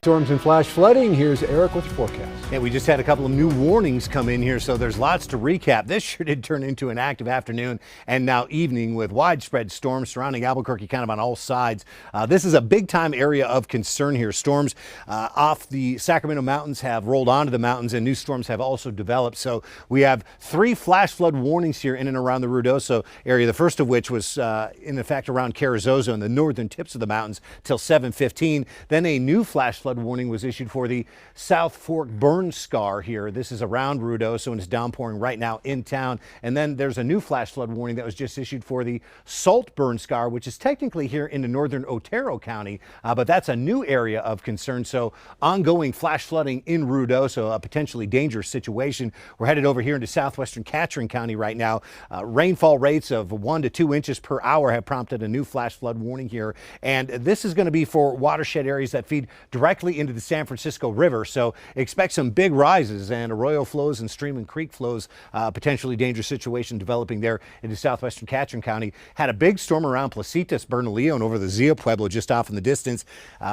Storms and flash flooding. Here's Eric with the forecast. Yeah, we just had a couple of new warnings come in here, so there's lots to recap. This sure did turn into an active afternoon and now evening with widespread storms surrounding Albuquerque kind of on all sides. This is a big time area of concern here. Storms off the Sacramento mountains have rolled onto the mountains and new storms have also developed. So we have 3 flash flood warnings here in and around the Ruidoso area. The first of which was in effect around Carrizozo and the northern tips of the mountains till 7:15. Then a new flash flood warning was issued for the South Fork burn scar here. This is around Ruidoso and it's downpouring right now in town. And then there's a new flash flood warning that was just issued for the Salt burn scar, which is technically here in the northern Otero County, but that's a new area of concern. So ongoing flash flooding in Ruidoso, a potentially dangerous situation. We're headed over here into southwestern Catron County right now. Rainfall rates of 1 to 2 inches per hour have prompted a new flash flood warning here. And this is going to be for watershed areas that feed directly into the San Francisco River. So expect some big rises and arroyo flows and stream and creek flows, potentially dangerous situation developing there into southwestern Catron County. Had a big storm around Placitas, Bernalillo, and over the Zia Pueblo just off in the distance.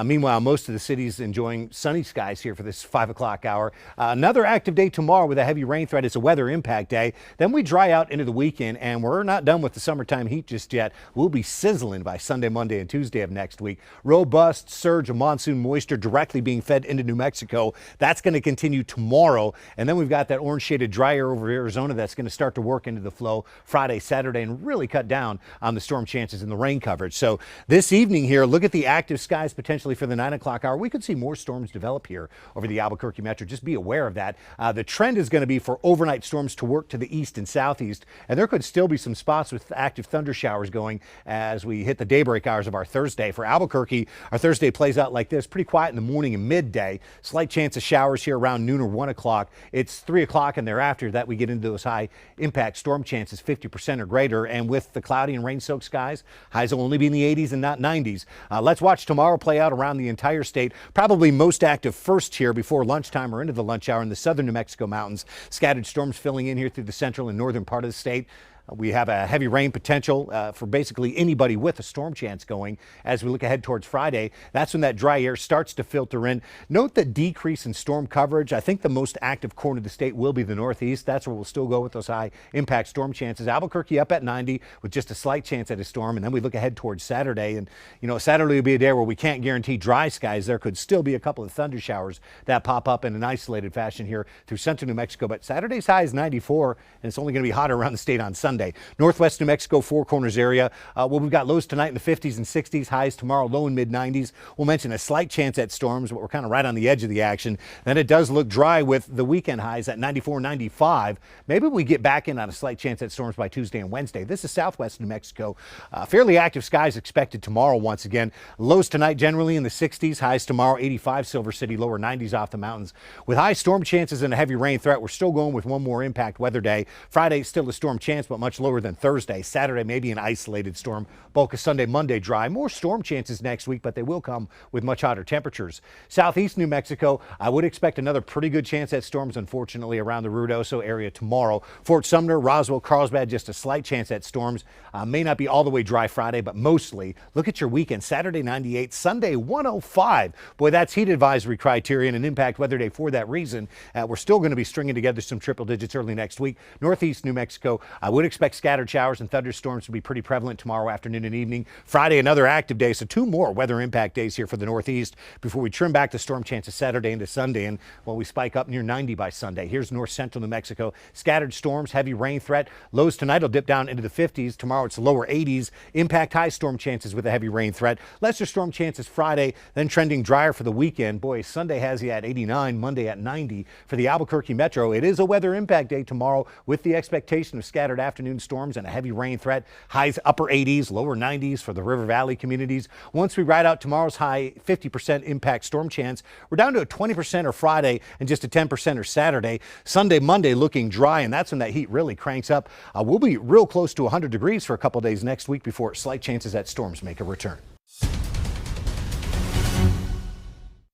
Meanwhile, most of the city's enjoying sunny skies here for this 5 o'clock hour. Another active day tomorrow with a heavy rain threat. It's a weather impact day. Then we dry out into the weekend, and we're not done with the summertime heat just yet. We'll be sizzling by Sunday, Monday, and Tuesday of next week. Robust surge of monsoon moisture directly being fed into New Mexico. That's going to continue tomorrow. And then we've got that orange shaded dry air over Arizona that's going to start to work into the flow Friday, Saturday, and really cut down on the storm chances and the rain coverage. So this evening here, look at the active skies potentially for the 9 o'clock hour. We could see more storms develop here over the Albuquerque metro. Just be aware of that. The trend is going to be for overnight storms to work to the east and southeast. And there could still be some spots with active thunder showers going as we hit the daybreak hours of our Thursday. For Albuquerque, our Thursday plays out like this. Pretty quiet in the morning and midday. Slight chance of showers here around noon or 1 o'clock. It's 3 o'clock and thereafter that we get into those high impact storm chances, 50% or greater. And with the cloudy and rain-soaked skies, highs will only be in the 80s and not 90s. Let's watch tomorrow play out around the entire state. Probably most active first here before lunchtime or into the lunch hour in the southern New Mexico mountains. Scattered storms filling in here through the central and northern part of the state. We have a heavy rain potential for basically anybody with a storm chance going as we look ahead towards Friday. That's when that dry air starts to filter in. Note the decrease in storm coverage. I think the most active corner of the state will be the northeast. That's where we'll still go with those high impact storm chances. Albuquerque up at 90 with just a slight chance at a storm. And then we look ahead towards Saturday. And, you know, Saturday will be a day where we can't guarantee dry skies. There could still be a couple of thunder showers that pop up in an isolated fashion here through central New Mexico. But Saturday's high is 94, and it's only going to be hotter around the state on Sunday. Northwest New Mexico, Four Corners area. Well, we've got lows tonight in the 50s and 60s, highs tomorrow, low and mid 90s. We'll mention a slight chance at storms, but we're kind of right on the edge of the action. Then it does look dry with the weekend highs at 94, 95. Maybe we get back in on a slight chance at storms by Tuesday and Wednesday. This is Southwest New Mexico. Fairly active skies expected tomorrow once again. Lows tonight generally in the 60s, highs tomorrow 85, Silver City, lower 90s off the mountains. With high storm chances and a heavy rain threat, we're still going with one more impact weather day. Friday, still a storm chance, but much lower than Thursday. Saturday, maybe an isolated storm. Bulk of Sunday, Monday dry. More storm chances next week, but they will come with much hotter temperatures. Southeast New Mexico, I would expect another pretty good chance at storms, unfortunately, around the Ruidoso area tomorrow. Fort Sumner, Roswell, Carlsbad, just a slight chance at storms. May not be all the way dry Friday, but mostly. Look at your weekend. Saturday, 98. Sunday, 105. Boy, that's heat advisory criterion and impact weather day for that reason. We're still going to be stringing together some triple digits early next week. Northeast New Mexico, I would expect scattered showers and thunderstorms to be pretty prevalent tomorrow afternoon and evening. Friday, another active day, so 2 more weather impact days here for the Northeast before we trim back the storm chances Saturday into Sunday, and well, we spike up near 90 by Sunday. Here's north central New Mexico. Scattered storms, heavy rain threat. Lows tonight will dip down into the 50s. Tomorrow it's lower 80s. Impact high storm chances with a heavy rain threat. Lesser storm chances Friday, then trending drier for the weekend. Boy, Sunday has you at 89, Monday at 90 for the Albuquerque metro. It is a weather impact day tomorrow with the expectation of scattered afternoon storms and a heavy rain threat. Highs upper 80s, lower 90s for the River Valley communities. Once we ride out tomorrow's high 50% impact storm chance, we're down to a 20% or Friday and just a 10% or Saturday. Sunday, Monday looking dry, and that's when that heat really cranks up. We'll be real close to 100 degrees for a couple days next week before slight chances that storms make a return.